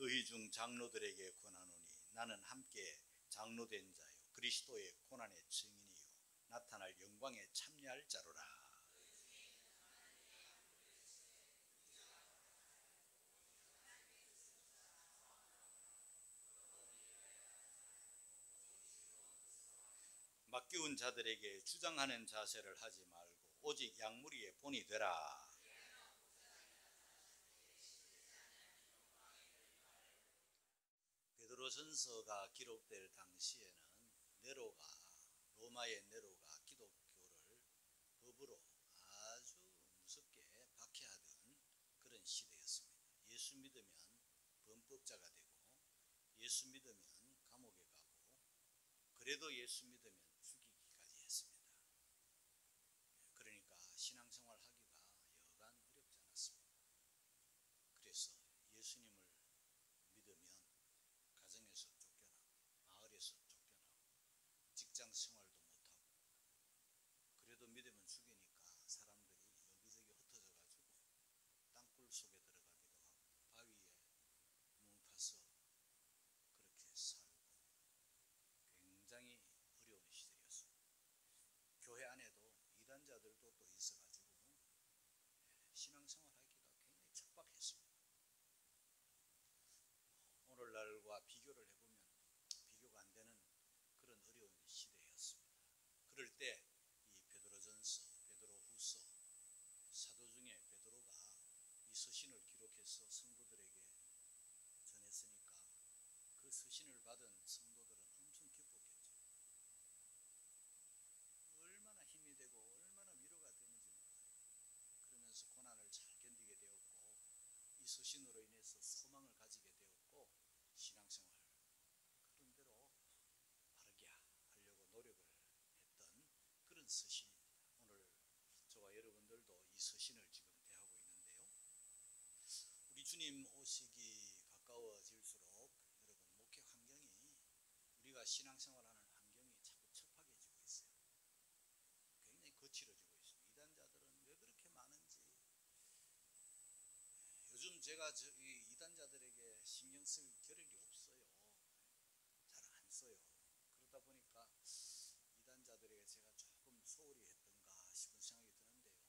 너희 중 장로들에게 권하노니 나는 함께 장로된 자요 그리스도의 고난의 증인이요 나타날 영광에 참여할 자로라. 맡기운 자들에게 주장하는 자세를 하지 말고 오직 양무리의 본이 되라. 베드로전서가 기록될 당시에는 로마의 네로가 기독교를 법으로 아주 무섭게 박해하던 그런 시대였습니다. 예수 믿으면 범법자가 되고 예수 믿으면 감옥에 가고 그래도 예수 믿으면 죽이기까지 했습니다. 그러니까 신앙생활 하기가 여간 어렵지 않았습니다. 그래서 예수님을 믿으면 가정에서 쫓겨나고 마을에서 쫓겨나고 직장 생활도 못하고 그래도 믿으면 죽이니까 사람들이 여기저기 흩어져 가지고 땅굴 속에 들어가기도 하고 바위에 문 파서 그렇게 살고 굉장히 어려운 시절이었습니다. 교회 안에도 이단자들도 또 있어가지고 신앙생활 하기가 굉장히 척박했습니다. 오늘날과 비교를 해보면 비교가 안 되는 그런 어려운 시대였습니다. 그럴 때 이 베드로전서, 베드로후서 사도 중에 베드로가 이 서신을 기록해서 성도들에게 전했으니까 그 서신을 받은 성도들은 엄청 기뻤겠죠. 얼마나 힘이 되고 얼마나 위로가 되는지 몰라요. 그러면서 고난을 잘 견디게 되었고 이 서신으로 인해서 소망을 가지게 되었고 신앙생활 그런 대로 바르게 하려고 노력을 했던 그런 서신입니다. 오늘 저와 여러분들도 이 서신을 지금 대하고 있는데요. 우리 주님 오시기 가까워질수록 여러분 목회 환경이 우리가 신앙생활하는 환경이 자꾸 척박해지고 있어요. 굉장히 거칠어지고 있습니다. 이단자들은 왜 그렇게 많은지 요즘 제가 이 이단자들에게 신경 쓸 겨를이 없어요. 잘 안 써요. 그러다 보니까 이단자들에게 제가 조금 소홀히 했던가 싶은 생각이 드는데요.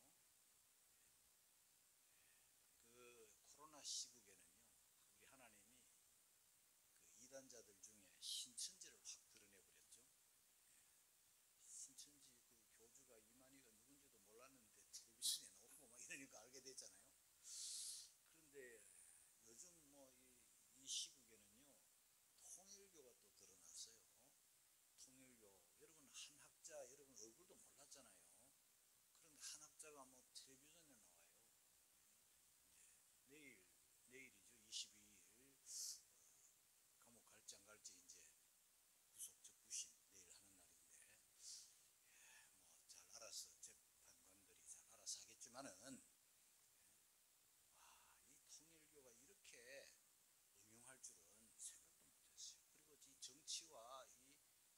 그 코로나 시국에는요, 우리 하나님이 그 이단자들 중에 신천지를 확 드러내버렸죠. 신천지 그 교주가 이만희가 누군지도 몰랐는데 텔레비전에 나오고 막 이러니까 알게 됐잖아요. 그런데 요즘 뭐 이 시국에는요 통일교가 또 드러났어요. 통일교 여러분 한학자 여러분 얼굴도 몰랐잖아요. 그런데 한학자가 뭐 텔레비전에 나와요. 이제 내일이죠 22일 감옥 갈지 안 갈지 이제 구속 적부심 내일 하는 날인데 뭐 잘 알아서 재판관들이 잘 알아서 하겠지만은 이 통일교가 이렇게 응용할 줄은 생각도 못했어요. 그리고 이 정치와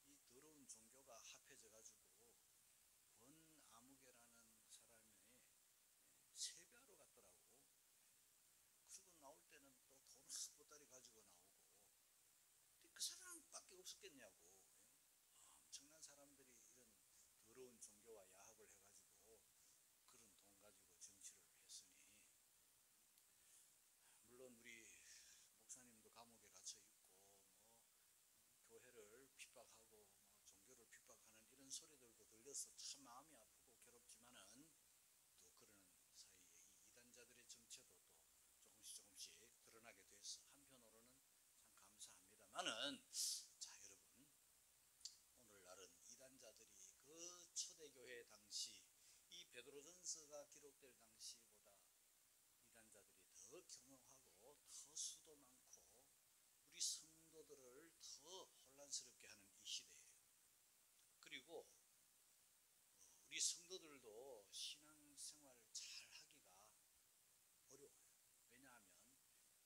이 더러운 종교가 합해져 가지고 권아무개라는 사람이 세배하러 갔더라고. 그리고 나올 때는 또 돈 한 보따리 가지고 나오고 그 사람밖에 없었겠냐고. 엄청난 사람들이 이런 더러운 종교와 야합을 해가지고 그런 돈 가지고 정치를 했으니 물론 우리 목사님도 감옥에 갇혀 있고 뭐 교회를 핍박하고 뭐 종교를 핍박하는 이런 소리들도 들려서 참 마음이 아프고 괴롭지만은 또 그러는 사이에 이 이단자들의 정체도 또 조금씩 드러나게 돼서 한편으로는 참 감사합니다만은 자 여러분 오늘날은 이단자들이 그 초대교회 당시 이 베드로전서가 기록될 당시보다 이단자들이 더 교묘하고 더 수도 많고 우리 성도들을 더 혼란스럽게 하는 이 시대예요. 그리고 우리 성도들도 신앙생활을 잘 하기가 어려워요. 왜냐하면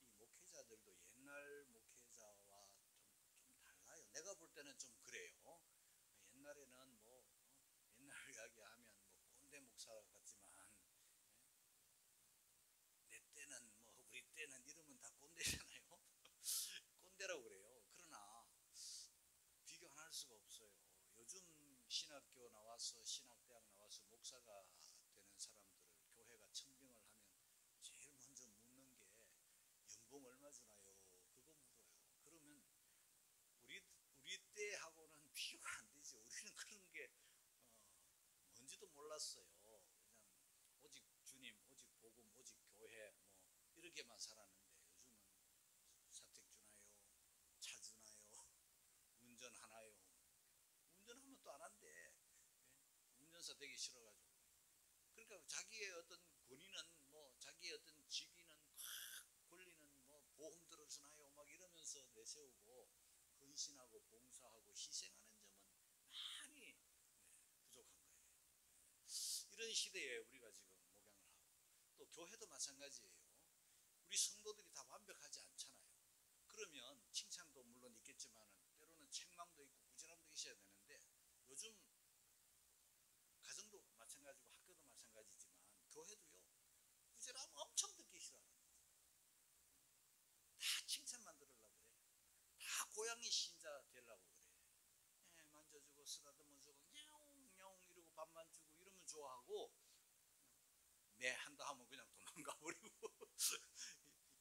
이 목회자들도 옛날 목회자와 좀 달라요. 내가 볼 때는 좀 그래요. 옛날에는 뭐 옛날 이야기하면 뭐 꼰대 목사 같지만 내 때는 뭐 우리 때는 이러면 다 꼰대잖아요. 수가 없어요. 요즘 신학교 나와서 신학대학 나와서 목사가 되는 사람들을 교회가 청빙을 하면 제일 먼저 묻는 게 연봉 얼마 주나요? 그거 물어요. 그러면 우리 때하고는 비교가 안 되죠. 우리는 그런 게 뭔지도 몰랐어요. 그냥 오직 주님, 오직 복음, 오직 교회 뭐 이렇게만 살았는데 요즘은 사택 주나요? 차 주나요? 운전하나요? 운전하면 또 안 한대. 운전사 되기 싫어가지고. 그러니까 자기의 어떤 권위는 뭐 자기의 어떤 직위는 권리는 뭐 보험 들어주나요? 막 이러면서 내세우고 헌신하고 봉사하고 희생하는 점은 많이 부족한 거예요. 이런 시대에 우리가 지금 목양을 하고 또 교회도 마찬가지예요. 우리 성도들이 다 완벽하지 않잖아요. 그러면 칭찬도 물론 있겠지만 때로는 책망도 있고 부지런함도 있어야 되는데 요즘 가정도 마찬가지고 학교도 마찬가지지만 교회도요 부지런함 엄청 듣기 싫어하는 거예요. 다 칭찬만 들으려고 그래. 다 고양이 신자 되려고 그래. 만져주고 쓰다듬어주고 냐옹냐옹 이러고 밥만 주고 이러면 좋아하고 매 한다 하면 그냥 도망가 버리고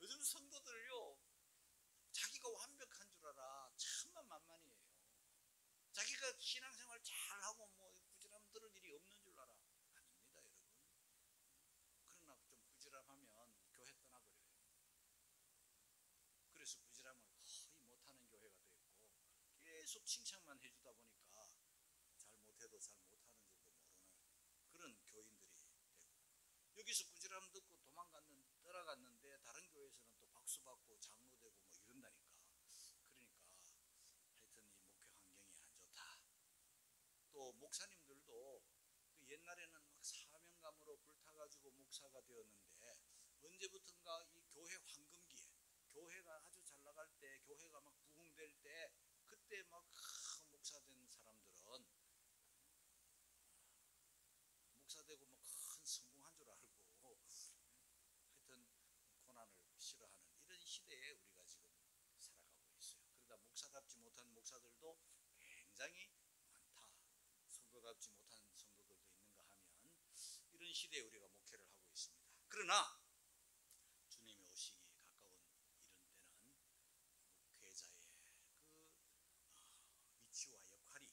요즘 성도들요 자기가 완벽한 줄 알아. 천만 만만이에요. 자기가 신앙생활 잘하고 뭐 부지런함 들을 일이 없는 줄 알아. 아닙니다 여러분. 그러나 좀 부지런하면 교회 떠나버려요. 그래서 부지런함을 거의 못하는 교회가 됐고 계속 칭찬만 해주다 보니까 잘 못해도 잘 못하는 줄도 모르는 그런 교인들이 되고 여기서 부지런함 듣고 떠나갔는데 다른 교회에서는 또 박수 받고 장로 되고 뭐 이런다니까. 그러니까 하여튼 이 목회 환경이 안 좋다. 또 목사님들도 그 옛날에는 막 사명감으로 불타가지고 목사가 되었는데 언제부턴가 이 교회 황금기에 교회가 아주 잘 나갈 때 교회가 막 부흥될 때 그때 막 목사 된 사람들은 목사 되고 뭐 큰 성공한 줄 알고 하여튼 고난을 싫어하는 이런 시대에 우리가 지금 살아가고 있어요. 그러다 목사답지 못한 목사들도 굉장히 많다. 성도답지 못한 성도들도 있는가 하면 이런 시대에 우리가 목회를 하고 있습니다. 그러나 주님이 오시기 가까운 이런 때는 목회자의 그 위치와 역할이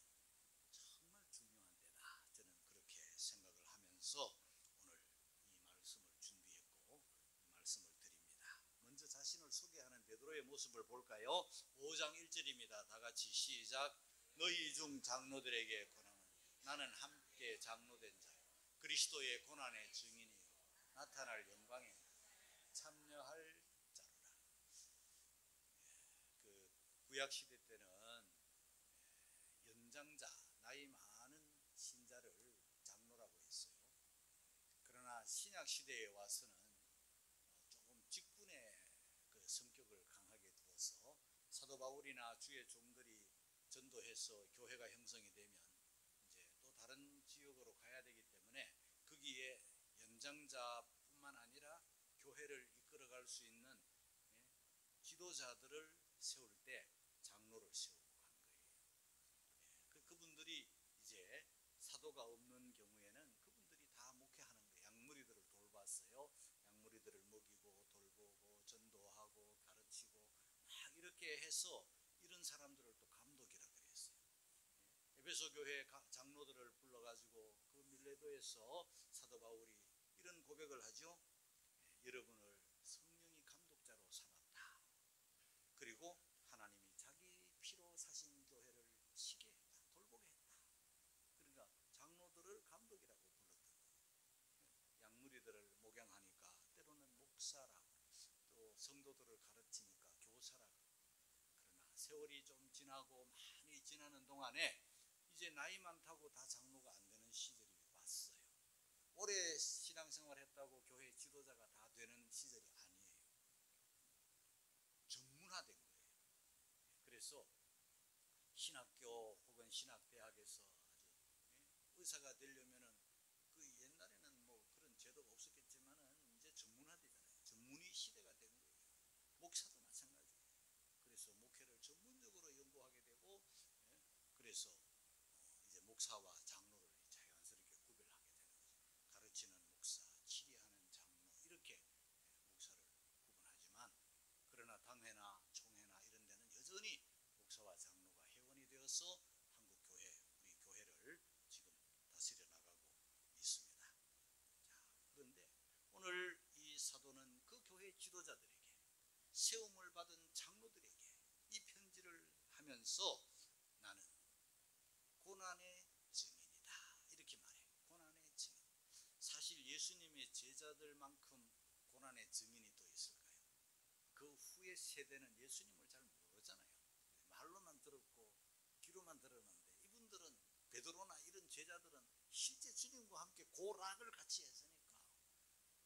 정말 중요한 때다. 저는 그렇게 생각을 하면서 오늘 이 말씀을 준비했고 이 말씀을 드립니다. 먼저 자신을 소개하는 베드로의 모습을 볼까요? 5장 1절입니다. 다 같이 시작. 너희 중 장로들에게 권하는 나는 함께 장로된 자 그리스도의 고난의 증인이요 나타날 영광에 참여할 자로라. 그 구약 시대 때는 연장자 나이 많은 신자를 장로라고 했어요. 그러나 신약 시대에 와서는 조금 직분의 그 성격을 강하게 두어서 사도 바울이나 주의 종들이 전도해서 교회가 형성이 되면 이제 또 다른 지역으로 가야 되기 때문에 거기에 연장자뿐만 아니라 교회를 이끌어갈 수 있는 지도자들을 세울 때 장로를 세우고 간 거예요. 그분들이 이제 사도가 없는 경우에는 그분들이 다 목회하는 거예요. 양무리들을 돌봤어요. 양무리들을 먹이고 돌보고 전도하고 가르치고 막 이렇게 해서 이런 사람들을 또 감독이라 그랬어요. 에베소 교회 장로들을 불러가지고 그 밀레도에서 사도 바울이 이런 고백을 하죠. 여러분을 성령이 감독자로 삼았다. 그리고 하나님이 자기 피로 사신 교회를 치게 했다. 돌보게 했다. 그러니까 장로들을 감독이라고 불렀던 거예요. 양무리들을 목양하니까 때로는 목사라고 또 성도들을 가르치니까 교사라고. 그러나 세월이 좀 지나고 많이 지나는 동안에 이제 나이 많다고 다 장로가 안 되는 시절이 왔어요. 오래 신앙생활 했다고 교회 지도자가 다 되는 시절이 아니에요. 전문화된 거예요. 그래서 신학교 혹은 신학대학에서 아주 의사가 되려면은 그 옛날에는 뭐 그런 제도가 없었겠지만은 이제 전문화되잖아요. 전문의 시대가 된 거예요. 목사도 마찬가지예요. 그래서 목회를 전문적으로 연구하게 되고 그래서 하여서 한국 교회, 우리 교회를 지금 다스려 나가고 있습니다. 자, 그런데 오늘 이 사도는 그 교회 지도자들에게, 세움을 받은 장로들에게 이 편지를 하면서 나는 고난의 증인이다 이렇게 말해요. 고난의 증인. 사실 예수님의 제자들만큼 고난의 증인이 또 있을까요? 그 후의 세대는 예수님을 잘 모르잖아요. 말로만 들었고 귀로만 들었는데, 이분들은, 베드로나 이런 제자들은 실제 주님과 함께 고락을 같이 했으니까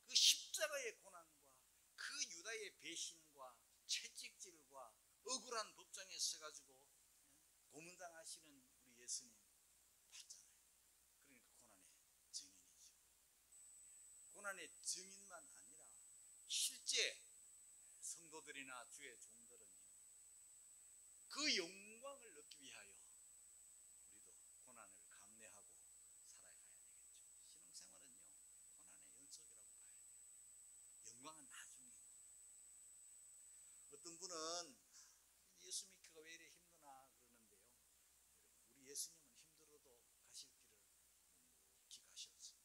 그 십자가의 고난과 그 유다의 배신과 채찍질과 억울한 법정에 서가지고 고문당하시는 우리 예수님 봤잖아요. 그러니까 고난의 증인이죠. 고난의 증인만 아니라 실제 성도들이나 주의 종들은요, 그 영광을 얻기 위하여 우리도 고난을 감내하고 살아가야 되겠죠. 신앙생활은요, 고난의 연속이라고 봐야 돼요. 영광은 나중이고. 어떤 분은 예수 믿기가 왜 이래 힘드나 그러는데요, 여러분, 우리 예수님은 힘들어도 가실 길을 묵묵히 가셨어요.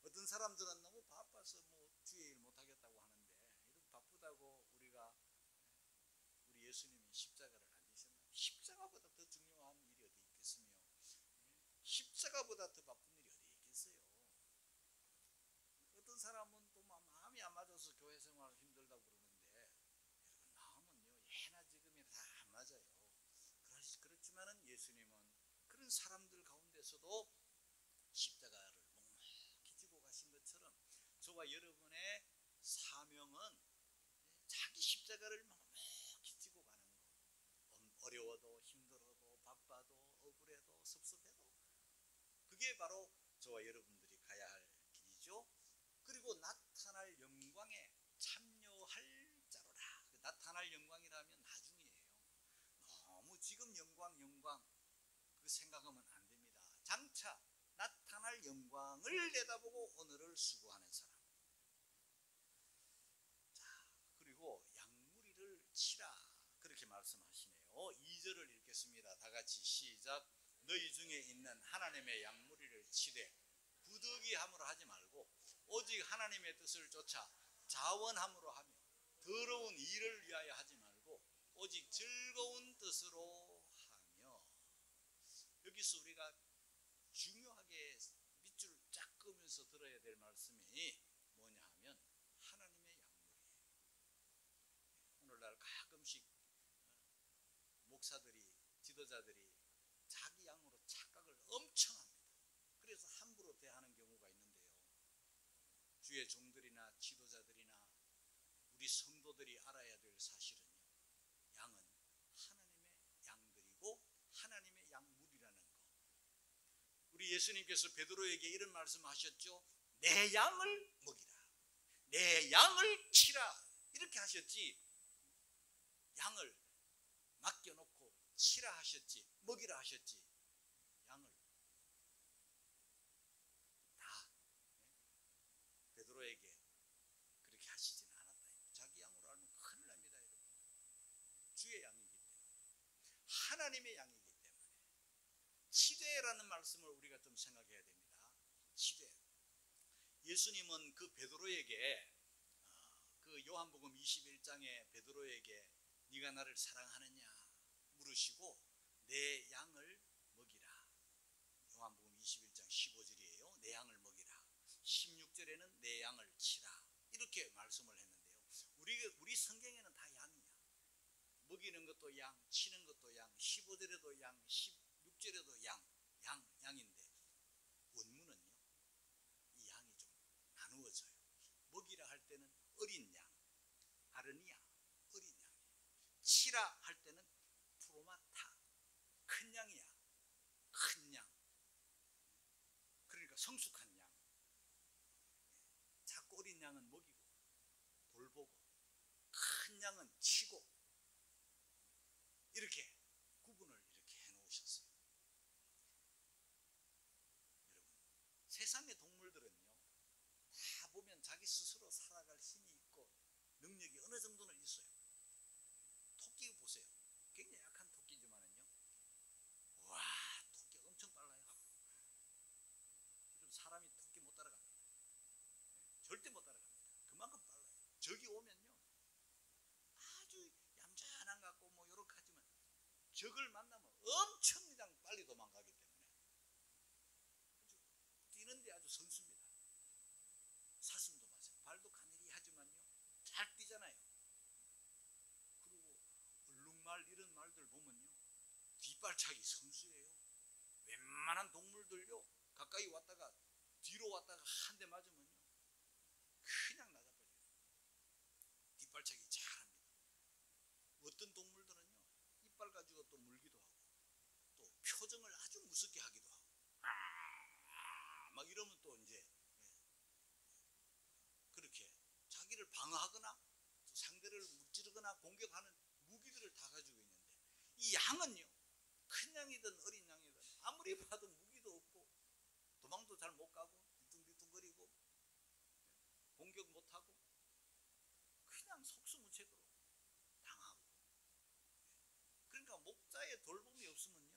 어떤 사람들은 너무 바빠서 주의 일 못하겠다고 하는데, 이렇게 바쁘다고 우리가 우리 예수님이 십자가를 안 지셨나요? 십자가보다 더 중요한 일이 어디 있겠으며, 십자가보다 더 바쁜 일이 어디 있겠어요? 어떤 사람은 또 마음이 안 맞아서 교회 생활 힘들다고 그러는데, 여러분, 마음은요 예나 지금이나 다 안 맞아요. 그렇지만은 예수님은 그런 사람들 가운데서도 십자가를 묵묵히 지고 가신 것처럼 저와 여러분의 사명은 자기 십자가를 묵묵히 지고 가는 것. 어려워도 힘들어도 바빠도 억울해도 섭섭해도 그게 바로 저와 여러분들이 가야 할 길이죠. 그리고 나타날 영광에 참여할 자로라. 나타날 영광이라면 나중이에요. 너무 지금 영광 그 생각하면 안 됩니다. 장차 나타날 영광을 내다보고 오늘을 수고하는 사람. 자, 그리고 양무리를 치라 그렇게 말씀하시네요. 2절을 읽겠습니다. 다 같이 시작. 너희 중에 있는 하나님의 양무리를 치되 부득이함으로 하지 말고 오직 하나님의 뜻을 쫓아 자원함으로 하며 더러운 일을 위하여 하지 말고 오직 즐거운 뜻으로 하며. 여기서 우리가 중요하게 밑줄 쫙 그으면서 들어야 될 말씀이 뭐냐 하면 하나님의 양물이에요. 오늘날 가끔씩 목사들이, 지도자들이 자기 양으로 착각을 엄청 합니다. 그래서 함부로 대하는 경우가 있는데요, 주의 종들이나 지도자들이나 우리 성도들이 알아야 될 사실은요, 양은 하나님의 양들이고 하나님의 양물이라는 거. 우리 예수님께서 베드로에게 이런 말씀하셨죠. 내 양을 먹이라, 내 양을 치라 이렇게 하셨지, 양을 맡겨놓고 치라 하셨지, 먹이라 하셨지, 양을 다 베드로에게 그렇게 하시지는 않았다. 자기 양으로 알면 큰일 납니다, 여러분. 주의 양이기 때문에, 하나님의 양이기 때문에. 치되라는 말씀을 우리가 좀 생각해야 됩니다. 치되. 예수님은 그 베드로에게 그 요한복음 21장에 베드로에게 네가 나를 사랑하느냐 물으시고 내 양을 먹이라. 요한복음 21장 15절이에요. 내 양을 먹이라. 16절에는 내 양을 치라. 이렇게 말씀을 했는데요, 우리 성경에는 다 양이야. 먹이는 것도 양, 치는 것도 양, 15절에도 양, 16절에도 양인데 원문은요, 이 양이 좀 나누어져요. 먹이라 할 때는 어린 양, 아르니아, 어린 양이에요. 치라 할 때는 프로마타, 큰 양이야. 큰 양. 그러니까 성숙한 양. 자꾸 어린 양은 먹이고 돌보고 큰 양은 치고 이렇게 구분을 이렇게 해놓으셨어요. 여러분, 세상의 동물들은요 다 보면 자기 스스로 살아갈 힘이 있고 능력이 어느 정도는 있어요. 토끼 보세요. 굉장히 약한 토끼지만은요, 적을 만나면 엄청 그냥 빨리 도망가기 때문에 뛰는데 아주 선수입니다. 사슴도 마찬가지. 발도 가늘이 하지만요 잘 뛰잖아요. 그리고 얼룩말 이런 말들 보면요 뒷발차기 선수예요. 웬만한 동물들요 가까이 왔다가 뒤로 왔다가 한 대 맞으면요 그냥 나가버려요. 뒷발차기 잘합니다. 어떤 동물들은요 이빨 가지고 또 물기도 하고 또 표정을 아주 무섭게 하기도 하고 막 이러면 또 이제 그렇게 자기를 방어하거나 또 상대를 무찌르거나 공격하는 무기들을 다 가지고 있는데 이 양은요 큰 양이든 어린 양이든 아무리 봐도 무기도 없고 도망도 잘 못 가고 뒤뚱뒤뚱거리고 공격 못하고 그냥 속수무책으로 당하고. 그러니까 목자의 돌봄이 없으면요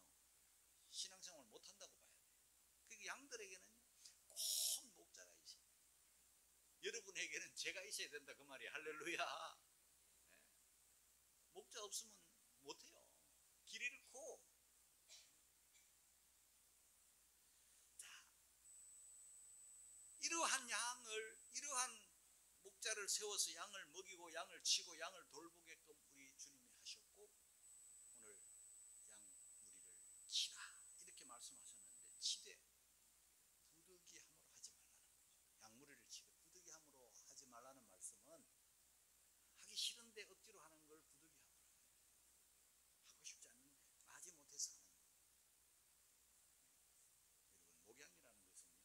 신앙생활 못한다고 봐야 돼요. 그러니까 양들에게는 꼭 목자가 있어요. 여러분에게는 제가 있어야 된다 그 말이에요. 할렐루야. 목자 없으면 못해요. 길 잃고. 자, 이러한 목자를 세워서 양을 먹이고 양을 치고 양을 돌보게끔 우리 주님이 하셨고 오늘 양 무리를 치라 이렇게 말씀하셨는데 치되 부득이함으로 하지 말라는 거죠. 양 무리를 치되 부득이함으로 하지 말라는 말씀은 하기 싫은데 억지로 하는 걸 부득이함으로 하고 싶지 않는데 마지 못해서 하는 거예요. 여러분 목양이라는 것은요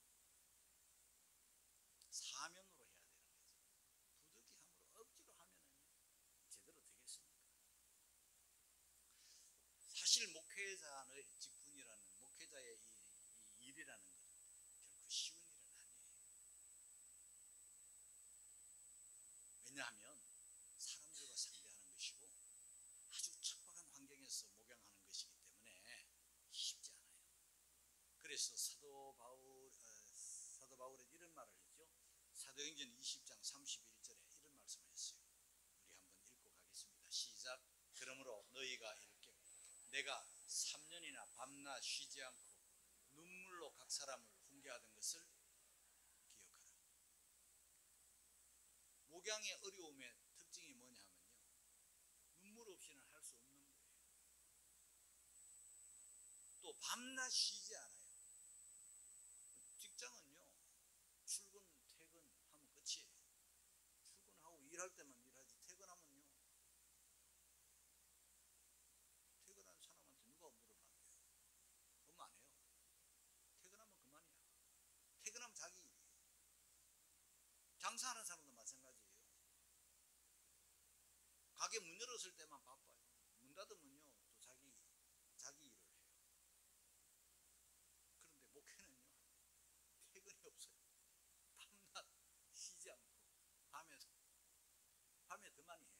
사면으로 해야 되는 거죠. 부득이함으로 억지로 하면은요 제대로 되겠습니까? 사실 목회자의 직분이라는 목회자의 이 일이라는 것은 결코 쉬운 일은 아니에요. 왜냐하면 사람들과 상대하는 것이고 아주 척박한 환경에서 목양하는 것이기 때문에 쉽지 않아요. 그래서 사도 바울은 이런 말을 했죠. 사도행전 20장 31절에 이런 말씀을 했어요. 우리 한번 읽고 가겠습니다. 시작. 그러므로 너희가 이렇게 내가 3년이나 밤낮 쉬지 않고 눈물로 각 사람을 훈계하던 것을 기억하라. 목양의 어려움의 특징이 뭐냐 하면요 눈물 없이는 할 수 없는 거예요. 또 밤낮 쉬지 않아요. 직장은요 출근 퇴근하면 끝이에요. 출근하고 일할 때만 일하지 퇴근하면요 퇴근한 사람한테 누가 물어나요? 엄마 안 해요. 퇴근하면 그만이야. 퇴근하면 자기 일이에요. 장사하는 사람도 마찬가지예요. 가게 문 열었을 때만 바빠요. 문 닫으면요 또 자기 일을 해요. 그런데 목회는요 퇴근이 없어요. 밤낮 쉬지 않고 밤에 더 많이 해요.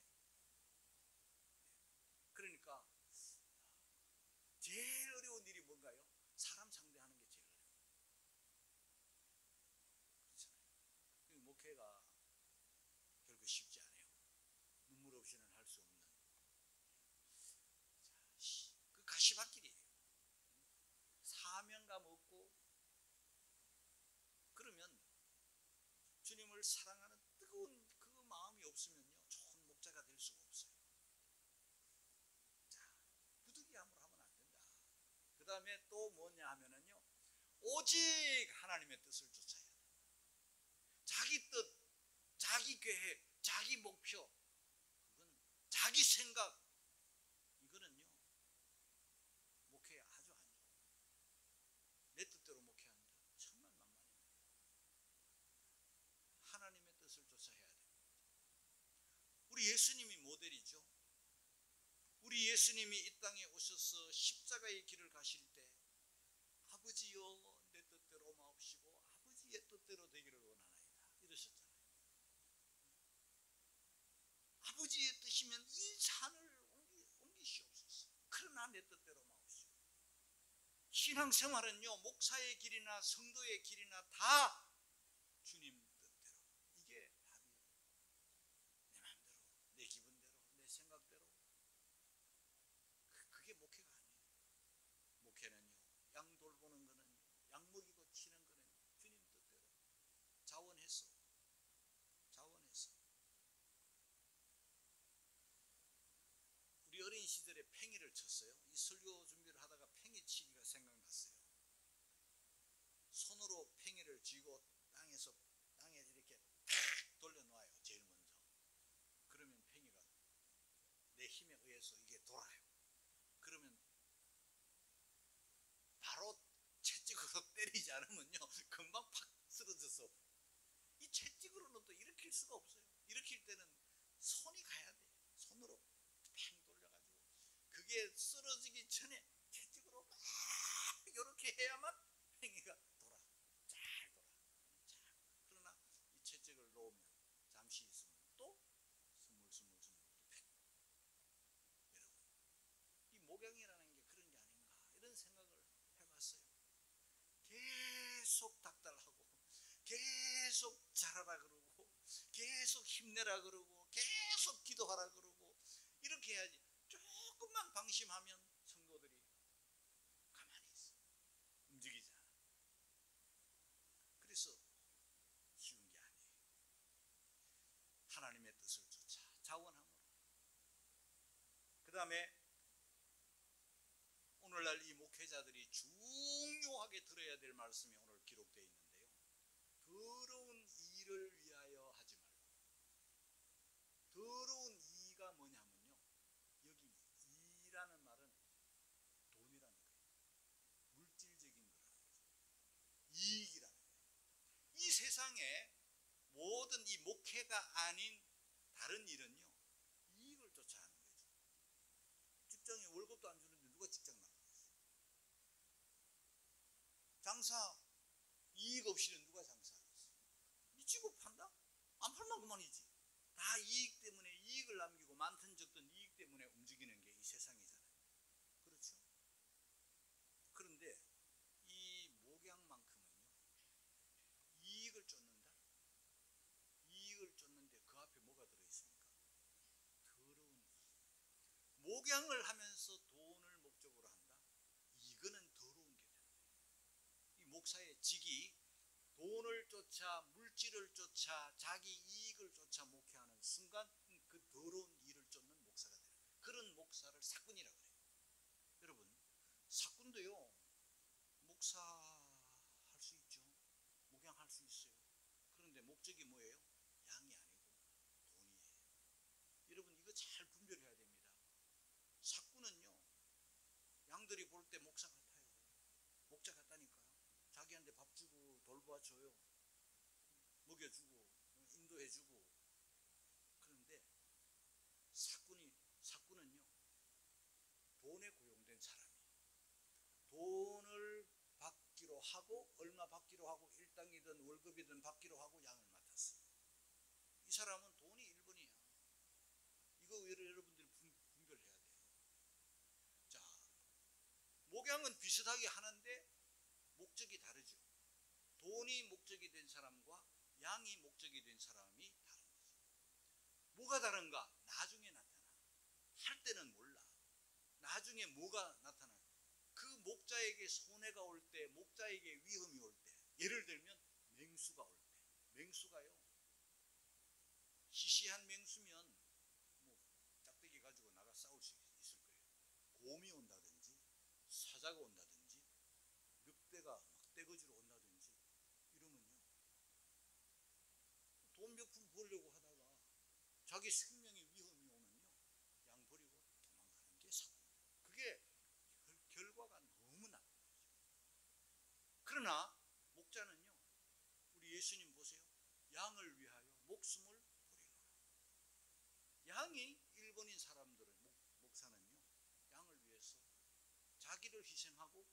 그러니까 제일 어려운 일이 뭔가요? 사람 상대하는 게 제일 어려워요. 그렇잖아요. 목회가 결코 쉽지 않아요. 눈물 없이는 할 수 없는 그 가시밭길이에요. 사명감 없고 그러면 주님을 사랑하는 뜨거운 그 마음이 없으면요 좋은 목자가 될 수가 없어요. 자, 부득이함으로 하면 안 된다. 그 다음에 또 뭐냐 하면은요 오직 하나님의 뜻을 쫓아야 돼. 자기 뜻, 자기 계획, 자기 목표, 그건 자기 생각, 이거는요 목회 아주 안 좋아요. 내 뜻대로 목회한다. 정말 만만입니다. 하나님의 뜻을 쫓아야 됩니다. 우리 예수님이 모델이죠. 우리 예수님이 이 땅에 오셔서 십자가의 길을 가실 때 아버지여 내 뜻대로 마옵시고 아버지의 뜻대로 되기를 원하나이다 이러셨잖아요. 아버지의 뜻이면 이 산을 옮기시옵소서. 그러나 내 뜻대로 마옵시고. 신앙생활은요 목사의 길이나 성도의 길이나 다 주님 뜻대로. 이게 답이에요. 내 마음대로, 내 기분대로, 내 생각대로. 그게 목회가 팽이를 쳤어요. 이 설교 준비를 하다가 팽이 치기가 생각났어요. 손으로 팽이를 쥐고 땅에 이렇게 탁 돌려놓아요. 제일 먼저. 그러면 팽이가 내 힘에 의해서 이게 돌아요. 그러면 바로 채찍으로 때리지 않으면요, 금방 팍 쓰러져서, 이 채찍으로는 또 일으킬 수가 없어요. 일으킬 때는 손이 가야 돼. 손으로 팽 돌려가지고 그게 쓰러지기 전에 채찍으로 막 이렇게 해야만 팽이가 돌아. 잘 돌아. 그러나 이 채찍을 놓으면 잠시 있으면 또 스물스물 또 팽. 여러분, 이 목양이라는 게 그런 게 아닌가, 이런 생각을 해봤어요. 계속 닥달하고 계속 잘하라 그러고 계속 힘내라 그러고 계속 기도하라 그러고 이렇게 해야지. 조금만 방심하면 성도들이 가만히 있어. 움직이지 않아. 그래서 쉬운 게 아니에요. 하나님의 뜻을 쫓아 자원함으로. 그 다음에 오늘날 이 목회자들이 중요하게 들어야 될 말씀이 오늘 기록되어 있는데요. 더러운 일을 위하여 하지 말고. 더러운 이가 뭐냐면요, 여기 이라는 말은 돈이라는 거예요. 물질적인 거라는 거죠. 이익이라는 거예요. 이 세상에 모든 이 목회가 아닌 다른 일은요, 이익을 쫓아하는 거죠. 직장에 월급도 안 주는데 누가 직장 나가겠어요? 장사 이익 없이는 누가 장사하겠어요? 이 직업 판다? 안 팔면 그만이지. 다 이익 때문에, 이익을 남기고 많든 적든 이익 때문에 움직이는 게 이 세상이잖아요. 그렇죠? 그런데 이 목양만큼은요, 이익을 쫓는다? 이익을 쫓는데 그 앞에 뭐가 들어있습니까? 더러운 이익. 목양을 하면서 돈을 목적으로 한다? 이거는 더러운 게 되는 거예요. 이 목사의 직이 돈을 쫓아, 물질을 쫓아, 자기 이익을 쫓아 목회하는 순간 그 더러운 일을 쫓는 목사가 되는 거예요. 그런 목사를 사꾼이라고 그래요. 여러분, 사꾼도요, 목사할 수 있죠. 목양할 수 있어요. 그런데 목적이 뭐예요? 양이 아니고 돈이에요. 여러분, 이거 잘 분별해야 됩니다. 사꾼은요, 양들이 볼 때 목사 같아요. 목자 같다니까요. 자기한테 밥 주고 돌봐줘요. 먹여주고 인도해주고. 그런데 사꾼은요, 돈에 고용된 사람이에요. 돈을 받기로 하고, 얼마 받기로 하고, 일당이든 월급이든 받기로 하고 양을 맡았어요. 이 사람은 돈이 1번이야. 이거 여러분들이 분별해야 돼요. 자, 목양은 비슷하게 하는데 목적이 다르죠. 돈이 목적이 된 사람과 양이 목적이 된 사람이 다른 거죠. 뭐가 다른가? 나중에 나타나. 할 때는 몰라. 나중에 뭐가 나타나요? 그 목자에게 손해가 올 때, 목자에게 위험이 올 때, 예를 들면 맹수가 올 때, 맹수가요, 시시한 맹수면 뭐 짝대기 가지고 나가 싸울 수 있을 거예요. 곰이 온다든지 사자가 온다든지 늑대가 막 떼거지로 온다든지 이러면요, 돈 몇 푼 벌려고 하다가 자기 생명의 위험이 오면요, 양 버리고 도망가는 게 사고예요. 그게 결과가 너무 나쁜 거죠. 그러나 목자는요, 우리 예수님 보세요. 양을 위하여 목숨을 버리노라. 양이 1번인 사람들은, 목사는요, 양을 위해서 자기를 희생하고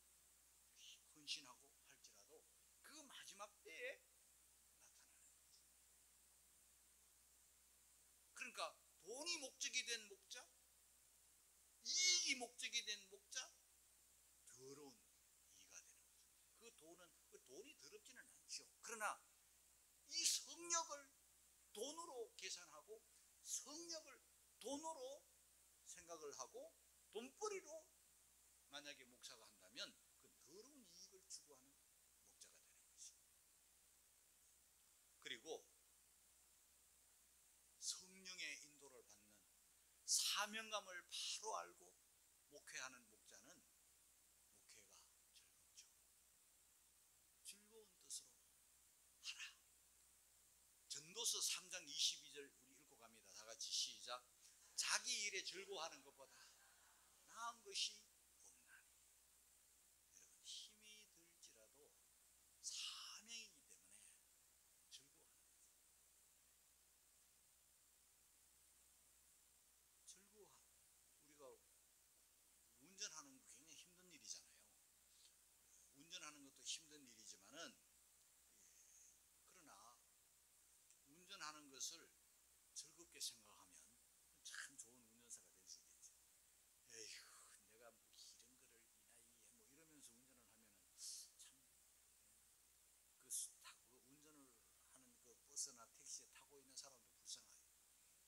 헌신하고 할지라도 그 마지막 때에 나타나는 거죠. 그러니까 돈이 목적이 된 목자, 이익이 목적이 된 목자, 더러운 이가 되는 거죠. 돈이 더럽지는 않죠. 그러나 이 성역을 돈으로 계산하고 성역을 돈으로 생각을 하고 돈벌이로 만약에 목사가 한다면 그 더러운 이익을 추구하는 목자가 되는 것입니다. 그리고 성령의 인도를 받는 사명감을 바로 알고 목회하는 목자는 목회가 즐겁죠. 즐거운 뜻으로 하라. 전도서 3장 22절 우리 읽고 갑니다. 다 같이 시작. 자기 일에 즐거워하는 것보다 나은 것이 없나니. 여러분, 힘이 들지라도 사명이기 때문에 즐거워하는 거죠. 우리가 운전하는 거 굉장히 힘든 일이잖아요. 운전하는 것도 힘든 일이지만은, 그러나 운전하는 것을 즐겁게 생각하면 참 좋은 운전사가 될 수 있겠죠. 에휴, 내가 뭐 이런 거를 이 나이에 뭐 이러면서 운전을 하면은 참, 그 운전을 하는 그 버스나 택시에 타고 있는 사람도 불쌍해요.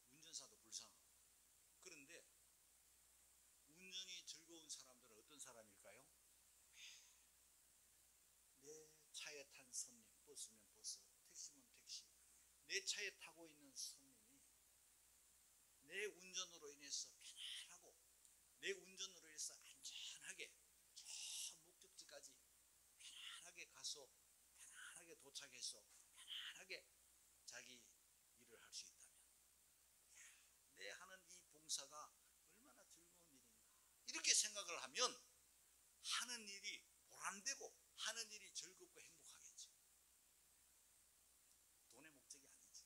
운전사도 불쌍하고. 그런데 운전이 즐거운 사람들은 어떤 사람일까요? 내 차에 탄 손님, 버스면 버스, 택시면 택시, 내 차에 타고 있는 손님이 내 운전으로 인해서 편안하고, 내 운전으로 인해서 안전하게 저 목적지까지 편안하게 가서 편안하게 도착해서 편안하게 자기 일을 할 수 있다면, 내 하는 이 봉사가 얼마나 즐거운 일인가, 이렇게 생각을 하면 하는 일이 보람되고 하는 일이 즐겁고 행복하겠죠. 돈의 목적이 아니죠.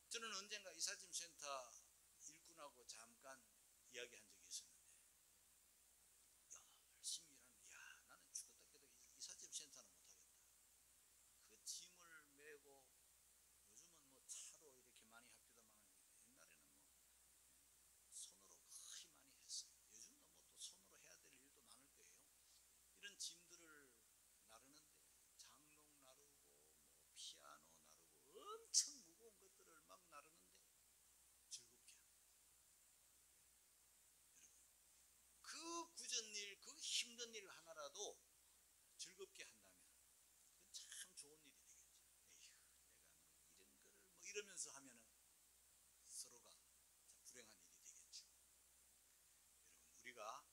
저는 언젠가 이삿짐센터 일꾼하고 잠깐 이야기한 적이 있었는데, 열심히 일하는데, 나는 죽었다 깨도 이삿짐센터는 못하겠다. 그 짐을 메고, 요즘은 뭐 차로 이렇게 많이 합디다만 옛날에는 뭐 손으로 거의 많이 했어요. 요즘도 뭐 또 손으로 해야 될 일도 많을 거예요. 이런 짐들을 나르는데, 장롱 나르고 뭐 피아노 나르고 엄청 무거운 것들을 막 나르는데 즐겁게 합니다. 여러분, 그 굳은 일, 그 힘든 일 하나라도 즐겁게 한다면 그건 참 좋은 일이 되겠죠. 에휴, 내가 뭐 이런 거를 뭐 이러면서 하면은 서로가 불행한 일이 되겠죠. 여러분,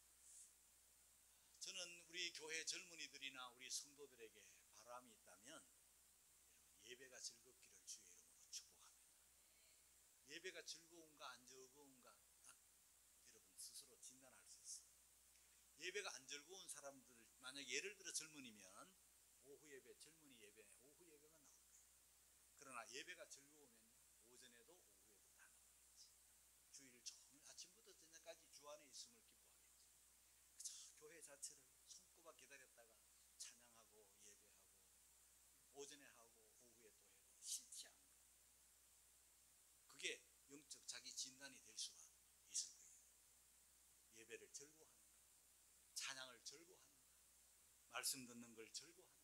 저는 우리 교회 젊은이들이나 우리 성도들에게 바람이 있다면, 여러분, 예배가 즐겁기를 주의 이름으로 축복합니다. 예배가 즐거운가 안 즐거운가 딱 여러분 스스로 진단할 수 있어요. 예배가 안 즐거운 사람들, 만약 예를 들어 젊은이면 오후 예배, 젊은이 예배, 오후 예배만 나올 거예요. 그러나 예배가 즐거우면 오전에도 오후에도 다 나오겠지. 주일 종일 아침부터 저녁까지 주 안에 있음을 기뻐하겠지. 그저 교회 자체를 손꼽아 기다렸다가 찬양하고 예배하고 오전에 하고 오후에 또 해도 싫지 않은 거예요. 그게 영적 자기 진단이 될 수가 있을 거예요. 예배를 즐거워하는가, 찬양을 즐거워하는가, 말씀 듣는 걸 즐거워하는가.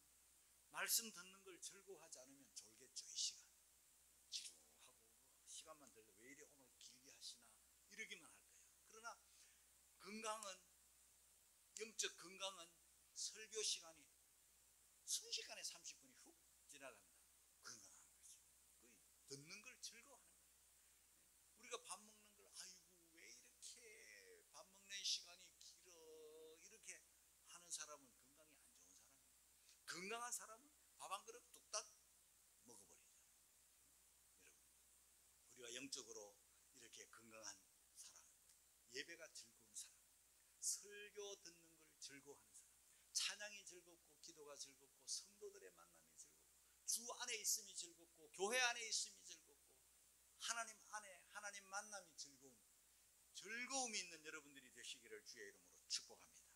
말씀 듣는 걸 즐거워하지 않으면 졸겠죠. 이 시간 지루하고 시간만 들려 왜 이래 오늘 길게 하시나 이러기만 할 거예요. 그러나 영적 건강은 설교 시간이 순식간에 30분이 훅 지나간다. 건강한 거죠. 듣는 걸 즐거워하는 거예요. 우리가 밥 먹는 걸 아이고 왜 이렇게 밥 먹는 시간이 길어, 이렇게 하는 사람은 건강이 안 좋은 사람이에요. 건강한 사람은 밥 한 그릇 뚝딱 먹어버리죠. 여러분, 우리가 영적으로 이렇게 건강한 사람, 예배가 즐거운 사람, 설교 듣는 걸 즐거워하는 사람, 찬양이 즐겁고 기도가 즐겁고 성도들의 만남이 즐겁고 주 안에 있음이 즐겁고 교회 안에 있음이 즐겁고 하나님 안에 하나님 만남이 즐거움이 있는 여러분들이 되시기를 주의 이름으로 축복합니다.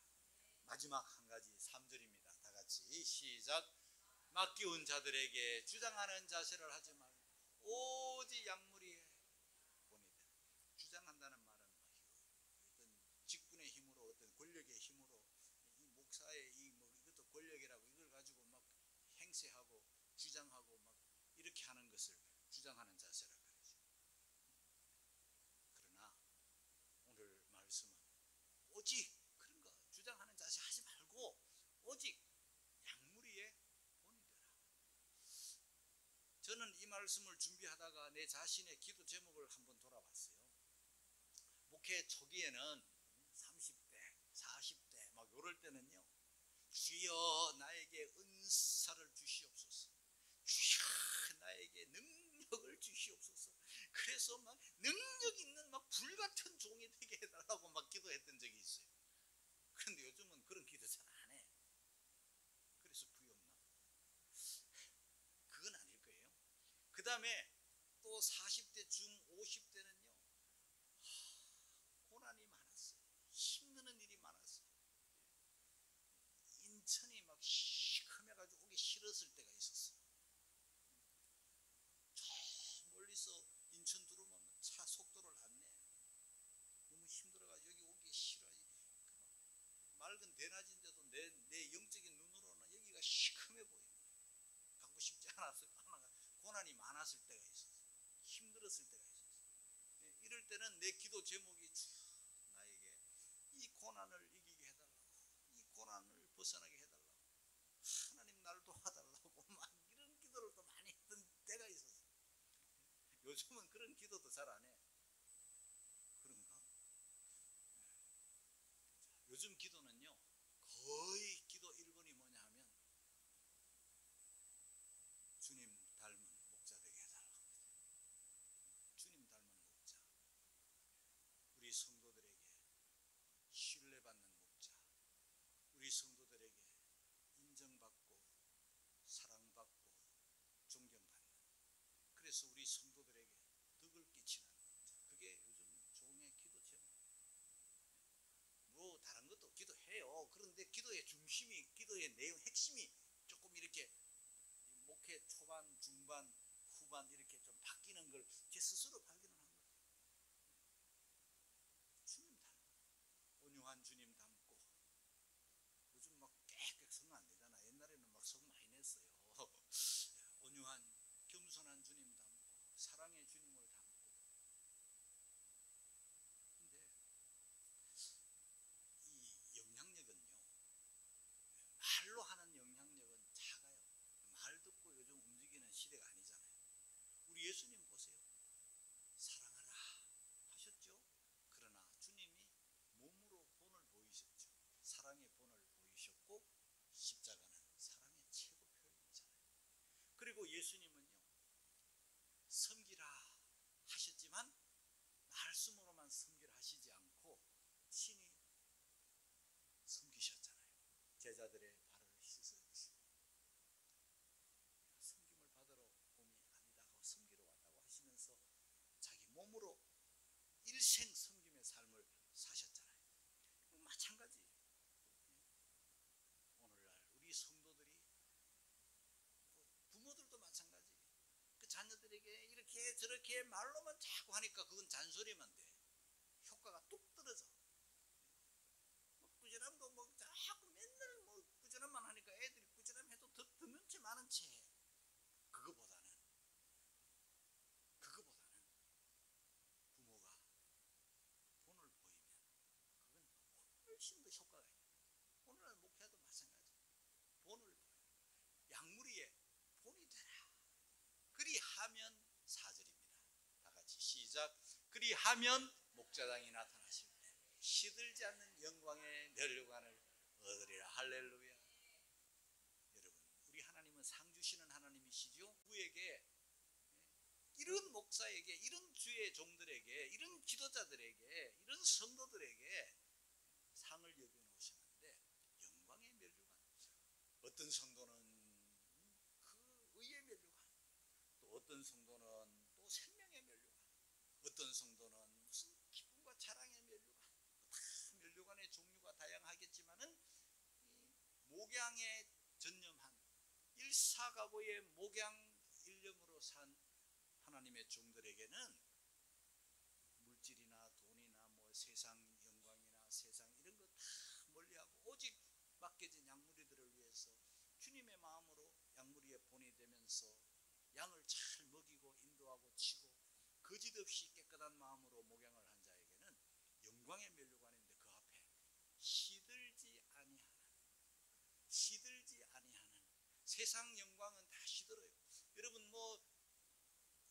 마지막 한 가지 3절입니다. 다 같이 시작. 맡기운 자들에게 주장하는 자세를 하지 말고 오직 약물이 본이다. 주장한다는 말은 어떤 직분의 힘으로, 어떤 권력의 힘으로, 이 목사의 이것도 권력이라고 이걸 가지고 막 행세하고 주장하고 막 이렇게 하는 것을 주장하는 자세라고 하죠. 그러나 오늘 말씀은 오직 그런 거 주장하는 자세 하지 말고 오직 양무리의 본이 되라. 저는 이 말씀을 준비하다가 내 자신의 기도 제목을 한번 돌아봤어요. 목회 초기에는 그럴 때는요, 주여 나에게 은사를 주시옵소서, 주여 나에게 능력을 주시옵소서. 그래서 막 능력 있는 막 불같은 종이 되게 해달라고 막 기도했던 적이 있어요. 그런데 요즘은 그런 기도 잘 안 해. 그래서 부이 없나? 그건 아닐 거예요. 그 다음에 또 40대 중 50대는요 고난이 많았어요. 힘드는 일이 많았어요. 인천이 막 시커매가지고 오기 싫었을 때가 있었어요. 저 멀리서 인천 들어오면 차 속도를 안 내. 너무 힘들어가지고 여기 오기 싫어. 맑은 대낮인데도 내 영적인 눈으로는 여기가 시커매 보이는 거예요. 가고 싶지 않았어요. 고난이 많았을 때가 있었어요. 힘들었을 때가 있었어요. 이럴 때는 내 기도 제목이 주여 나에게 이 고난을 이기게 해달라고, 이 고난을 벗어나게 해달라고, 하나님 날 도와달라고 막 이런 기도를 또 많이 했던 때가 있었어요. 요즘은 그런 기도도 잘 안 해. 그런가? 요즘 기도는요 거의 기도 1번이 뭐냐 하면 주님 닮은 목자 되게 해달라고 합니다. 주님 닮은 목자, 우리 성도들에게 신뢰받는 목자, 우리 성도들에게 인정받고 사랑받고 존경받는, 그래서 우리 성도들에게 덕을 끼치는 목자. 그게 요즘 종의 기도 제목이에요. 뭐 다른 것도 기도해요. 그런데 기도의 중심이, 기도의 내용 핵심이 조금 이렇게 목회 초반 중반 후반 이렇게 좀 바뀌는 걸 제 스스로 발견을 한 거예요. 주님 닮고 온유한 주님 닮고, 요즘 막 깨끗 성 안 되잖아. 옛날에는 막 성 많이 냈어요. 온유한 겸손한 주님 닮고 사랑의 주님을 닮고. 근데 이 영향력은요 말로 하는 영향력은 작아요. 말 듣고 요즘 움직이는 시대가 아니잖아요. 우리 예수님 보세요. 사랑하라 하셨죠. 그러나 주님이 몸으로 본을 보이셨죠. 사랑의 본을 보이셨고 십자가는 사랑의 최고 표현이잖아요. 그리고 예수님은요 섬기라 하셨지만 말씀으로만 섬기라 하시지 않고 친히 섬기셨잖아요. 제자들의 발을 씻으시고 섬김을 받으러 옴이 아니다 하고 섬기러 왔다고 하시면서 자기 몸으로 일생 섬김의 삶을 사셨잖아요. 마찬가지 오늘날 우리 성도들이, 부모들도 마찬가지, 그 자녀들에게 이렇게 저렇게 말로만 자꾸 하니까 그건 잔소리만 돼. 효과가 뚝 떨어져. 꾸지람도 뭐 자꾸 맨날 뭐 꾸지람만 하니까 애들이 꾸지람해도 더 눈치 많은 채 해. 그거보다는 부모가 본을 보이면 그건 훨씬 더 효과가 있는 거예요. 오늘날 목회도 마찬가지. 본을 보여. 양무리에 본이 되라. 그리하면 4절입니다. 다 같이 시작. 그리하면 목자장이 나타나실 때 시들지 않는 영광의 면류관을 얻으리라. 할렐루야. 여러분, 우리 하나님은 상 주시는 하나님이시죠. 누구에게, 이런 목사에게, 이런 주의 종들에게, 이런 지도자들에게, 이런 성도들에게 상을 여겨놓으셨는데 영광의 면류관. 어떤 성도는 그 의의 면류관, 또 어떤 성도는 또 생명의 면류관, 어떤 성도는 무슨 기쁨과 자랑의 면류관. 다 면류관의 종류가 다양하겠지만은 목양에 전념한 일사가보의 목양 일념으로 산 하나님의 종들에게는 물질이나 돈이나 뭐 세상 영광이나 세상 이런 거 다 멀리하고 오직 맡겨진 양무리들을 위해서 주님의 마음으로 양무리의 본이 되면서 양을 잘 먹이고 인도하고 치고 거짓없이 깨끗한 마음으로 목양을 한 자에게는 영광의 면류관인데, 그 앞에 시들지 아니하는 세상 영광은 다 시들어요. 여러분 뭐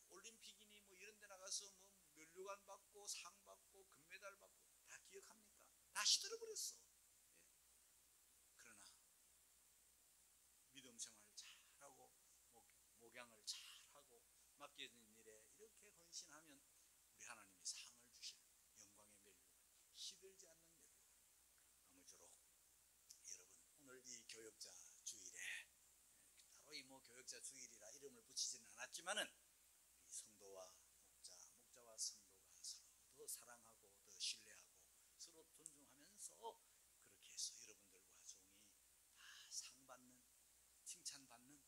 올림픽이니 뭐 이런 데 나가서 뭐 면류관 받고 상 받고 금메달 받고 다 기억합니까? 다 시들어 버렸어. 드리는 일에 이렇게 헌신하면 우리 하나님이 상을 주실 영광의 멜류관, 시들지 않는 멜류관. 아무쪼록 여러분 오늘 이 교역자 주일에 따로 이 교역자 주일이라 이름을 붙이지는 않았지만은 우리 성도와 목자와 성도가 서로 더 사랑하고 더 신뢰하고 서로 존중하면서 그렇게 해서 여러분들과 종이 다 상받는, 칭찬받는,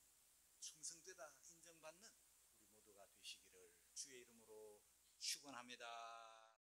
충성되다 인정받는 우리 모두가 되시기를 주의 이름으로 축원합니다.